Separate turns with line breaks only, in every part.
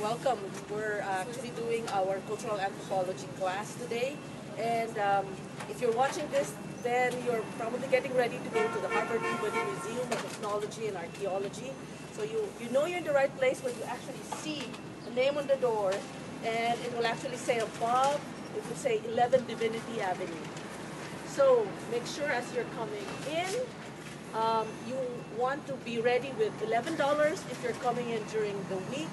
Welcome. We're actually doing our cultural anthropology class today. And if you're watching this, then you're probably getting ready to go to the Harvard Peabody Museum of Ethnology and Archaeology. So you know you're in the right place when you actually see the name on the door, and it will actually say above, it will say 11 Divinity Avenue. So make sure as you're coming in, you want to be ready with $11 if you're coming in during the week.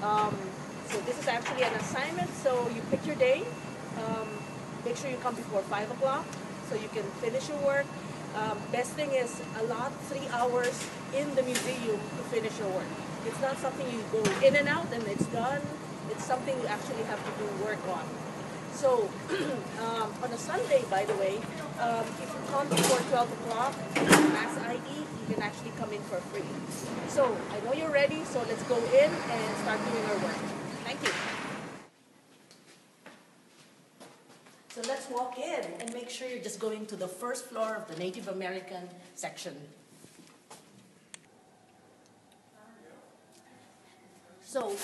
So this is actually an assignment, so you pick your day. Make sure you come before 5 o'clock so you can finish your work. Best thing is allot 3 hours in the museum to finish your work. It's not something you go in and out and it's done. It's something you actually have to do work on. So on a Sunday, by the way, if you come before 12 o'clock, Mass ID, you can actually come in for free. So I know you're ready, so let's go in and start doing our work. Thank you. So let's walk in and make sure you're just going to the first floor of the Native American section. So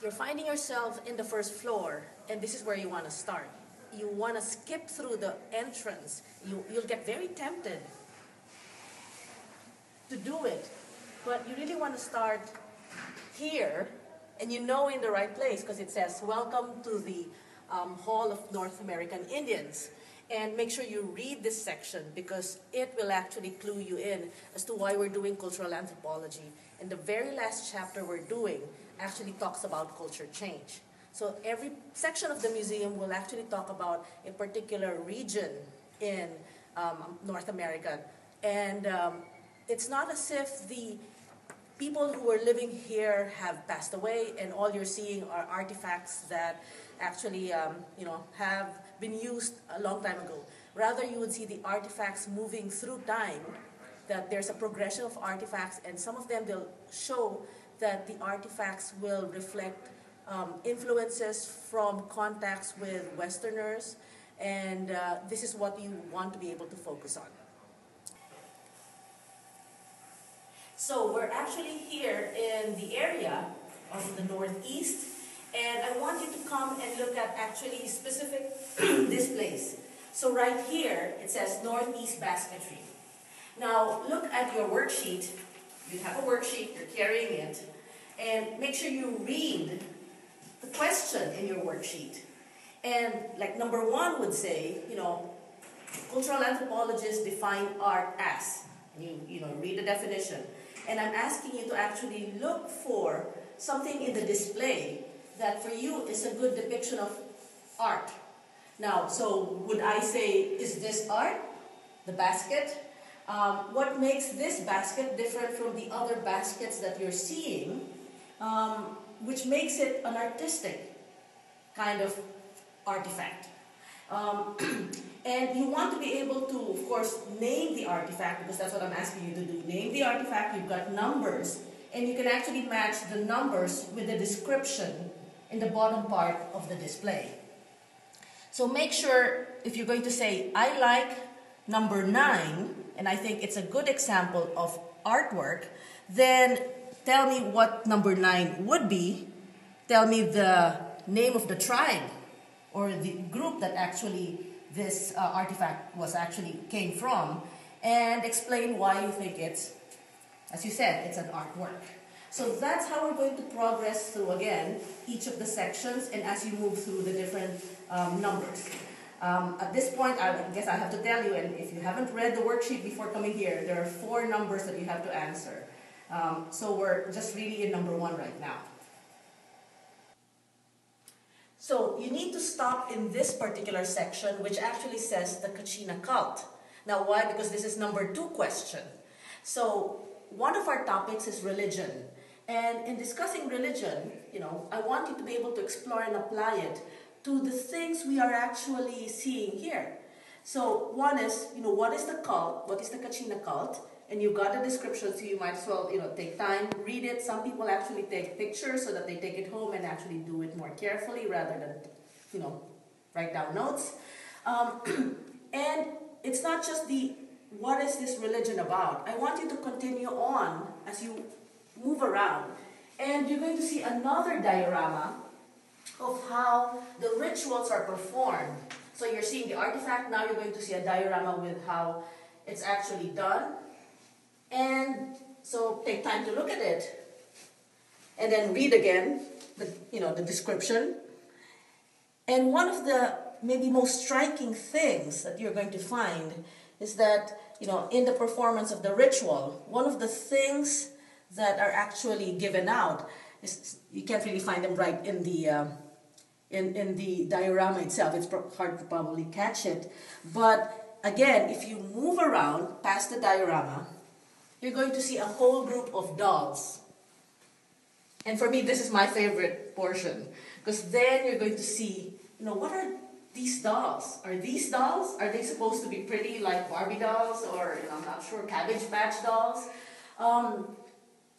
you're finding yourself in the first floor, and this is where you want to start. You want to skip through the entrance. You'll get very tempted to do it, but you really want to start here, and you know in the right place because it says, "Welcome to the Hall of North American Indians." And make sure you read this section because it will actually clue you in as to why we're doing cultural anthropology. And the very last chapter we're doing actually talks about culture change. So every section of the museum will actually talk about a particular region in North America. And it's not as if the people who are living here have passed away and all you're seeing are artifacts that actually have been used a long time ago. Rather, you would see the artifacts moving through time, that there's a progression of artifacts, and some of them they'll show that the artifacts will reflect influences from contacts with Westerners, and this is what you want to be able to focus on. So we're actually here in the area of the Northeast, and I want you to come and look at actually specific this place. So right here, it says Northeast Basketry. Now look at your worksheet. You have a worksheet, you're carrying it, and make sure you read the question in your worksheet. And like number 1 would say, cultural anthropologists define art as, you read the definition. And I'm asking you to actually look for something in the display that for you is a good depiction of art. Now, so would I say, is this art? The basket? What makes this basket different from the other baskets that you're seeing, which makes it an artistic kind of artifact? And you want to be able to, of course, name the artifact, because that's what I'm asking you to do. Name the artifact, you've got numbers, and you can actually match the numbers with the description in the bottom part of the display. So make sure, if you're going to say, I like number 9, and I think it's a good example of artwork, then tell me what number 9 would be. Tell me the name of the tribe or the group that actually this artifact came from, and explain why you think it's, as you said, it's an artwork. So that's how we're going to progress through, again, each of the sections, and as you move through the different numbers. At this point, I guess I have to tell you, and if you haven't read the worksheet before coming here, there are 4 numbers that you have to answer. So we're just really in number 1 right now. So you need to stop in this particular section, which actually says the Kachina cult. Now why? Because this is number 2 question. So one of our topics is religion. And in discussing religion, I want you to be able to explore and apply it to the things we are actually seeing here. So one is, what is the cult? What is the Kachina cult? And you've got a description, so you might as well, take time, read it. Some people actually take pictures so that they take it home and actually do it more carefully rather than, write down notes. And it's not just what is this religion about? I want you to continue on as you move around And you're going to see another diorama of how the rituals are performed. So you're seeing the artifact, now you're going to see a diorama with how it's actually done. And so take time to look at it. And then read again the description. And one of the maybe most striking things that you're going to find is that, in the performance of the ritual, one of the things that are actually given out is, you can't really find them right in the diorama itself. It's hard to probably catch it. But again, if you move around past the diorama, you're going to see a whole group of dolls. And for me, this is my favorite portion, because then you're going to see, what are these dolls? Are these dolls? Are they supposed to be pretty like Barbie dolls, or I'm not sure, Cabbage Patch dolls?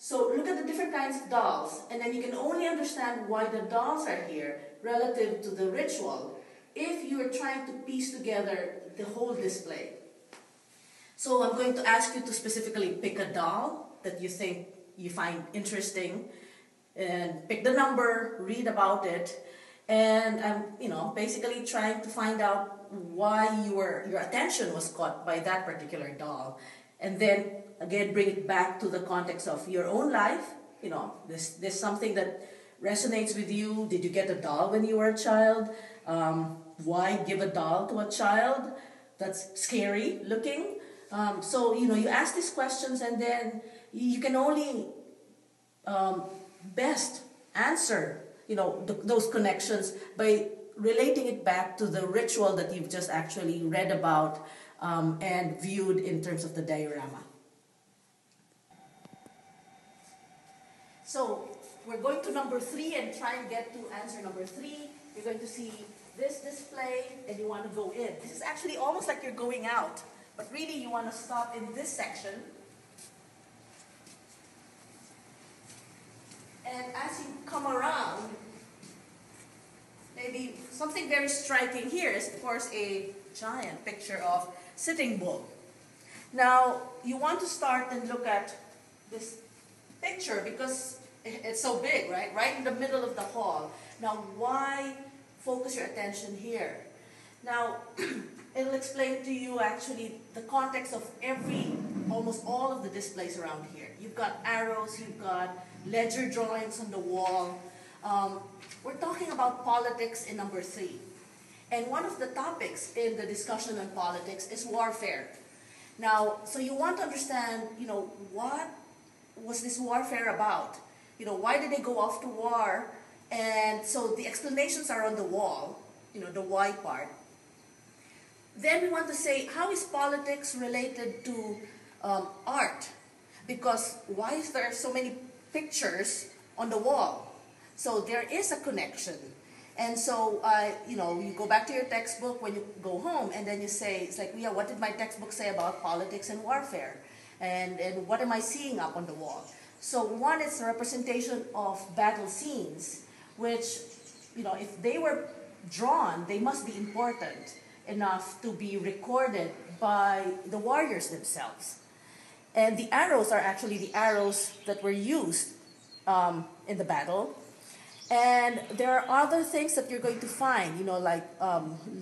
So look at the different kinds of dolls, and then you can only understand why the dolls are here relative to the ritual if you are trying to piece together the whole display. So I'm going to ask you to specifically pick a doll that you think you find interesting, and pick the number, read about it, and I'm basically trying to find out why your attention was caught by that particular doll, and then again bring it back to the context of your own life. This something that resonates with you. Did you get a doll when you were a child? Why give a doll to a child? That's scary looking. So you ask these questions, and then you can only best answer those connections by relating it back to the ritual that you've just actually read about and viewed in terms of the diorama. So we're going to number 3 and try and get to answer number 3. You're going to see this display and you want to go in. This is actually almost like you're going out, but really you want to stop in this section. And as you come around, maybe something very striking here is, of course, a giant picture of Sitting Bull. Now, you want to start and look at this picture because it's so big, right? Right in the middle of the hall. Now, why focus your attention here? Now, it'll explain to you actually the context of almost all of the displays around here. You've got arrows, you've got ledger drawings on the wall. We're talking about politics in number 3. And one of the topics in the discussion on politics is warfare. Now, so you want to understand, what was this warfare about? Why did they go off to war? And so the explanations are on the wall, the why part. Then we want to say, how is politics related to art? Because why is there so many pictures on the wall? So there is a connection. And so, you go back to your textbook when you go home, and then you say, it's like, yeah, what did my textbook say about politics and warfare? And what am I seeing up on the wall? So one is a representation of battle scenes, which, if they were drawn, they must be important enough to be recorded by the warriors themselves. And the arrows are actually the arrows that were used in the battle. And there are other things that you're going to find, like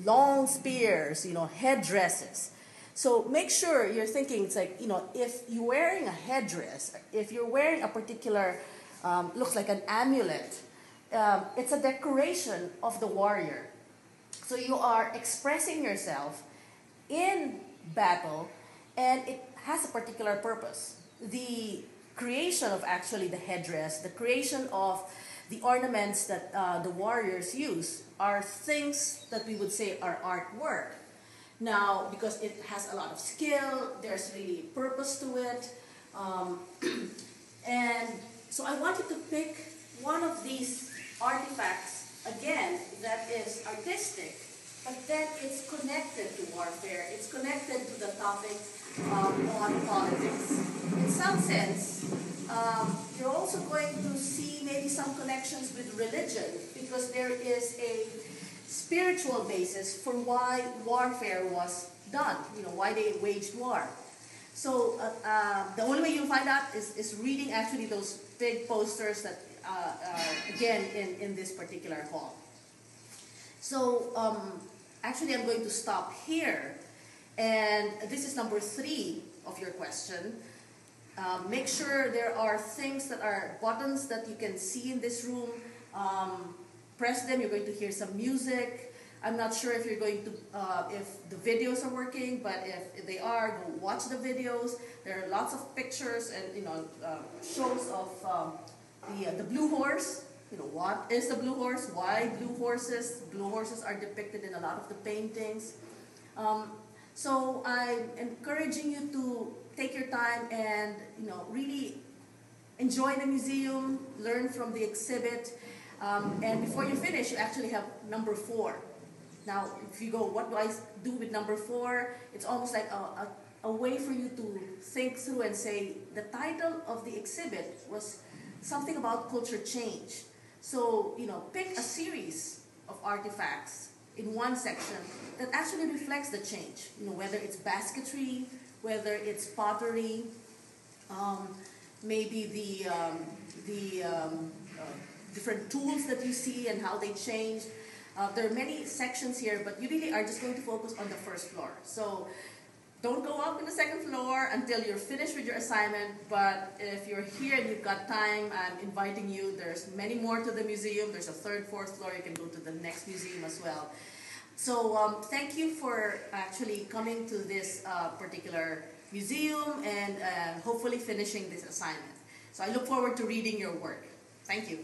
long spears, headdresses. So make sure you're thinking, it's like, if you're wearing a headdress, if you're wearing a particular, looks like an amulet, it's a decoration of the warrior. So you are expressing yourself in battle, and it has a particular purpose. The creation of actually the headdress, the creation of the ornaments that the warriors use are things that we would say are artwork. Now, because it has a lot of skill, there's really purpose to it. And so I want you to pick one of these artifacts, again, that is artistic, but then it's connected to warfare. It's connected to the topic on politics. In some sense, you're also going to see maybe some connections with religion, because there is a spiritual basis for why warfare was done, why they waged war. So the only way you'll find out is reading actually those big posters that again in this particular hall. So actually I'm going to stop here, and this is number 3 of your question. Make sure there are things that are buttons that you can see in this room. Press them, you're going to hear some music. I'm not sure if you're going to, if the videos are working, but if they are, go watch the videos. There are lots of pictures and shows of the blue horse. What is the blue horse? Why blue horses? Blue horses are depicted in a lot of the paintings. So I'm encouraging you to take your time and really enjoy the museum, learn from the exhibit, and before you finish, you actually have number 4. Now, if you go, what do I do with number 4? It's almost like a way for you to think through and say, the title of the exhibit was something about culture change. So, pick a series of artifacts in one section that actually reflects the change. Whether it's basketry, whether it's pottery, maybe the different tools that you see and how they change. There are many sections here, but you really are just going to focus on the first floor. So don't go up in the second floor until you're finished with your assignment, but if you're here and you've got time, I'm inviting you. There's many more to the museum. There's a 3rd, 4th floor. You can go to the next museum as well. So thank you for actually coming to this particular museum and hopefully finishing this assignment. So I look forward to reading your work. Thank you.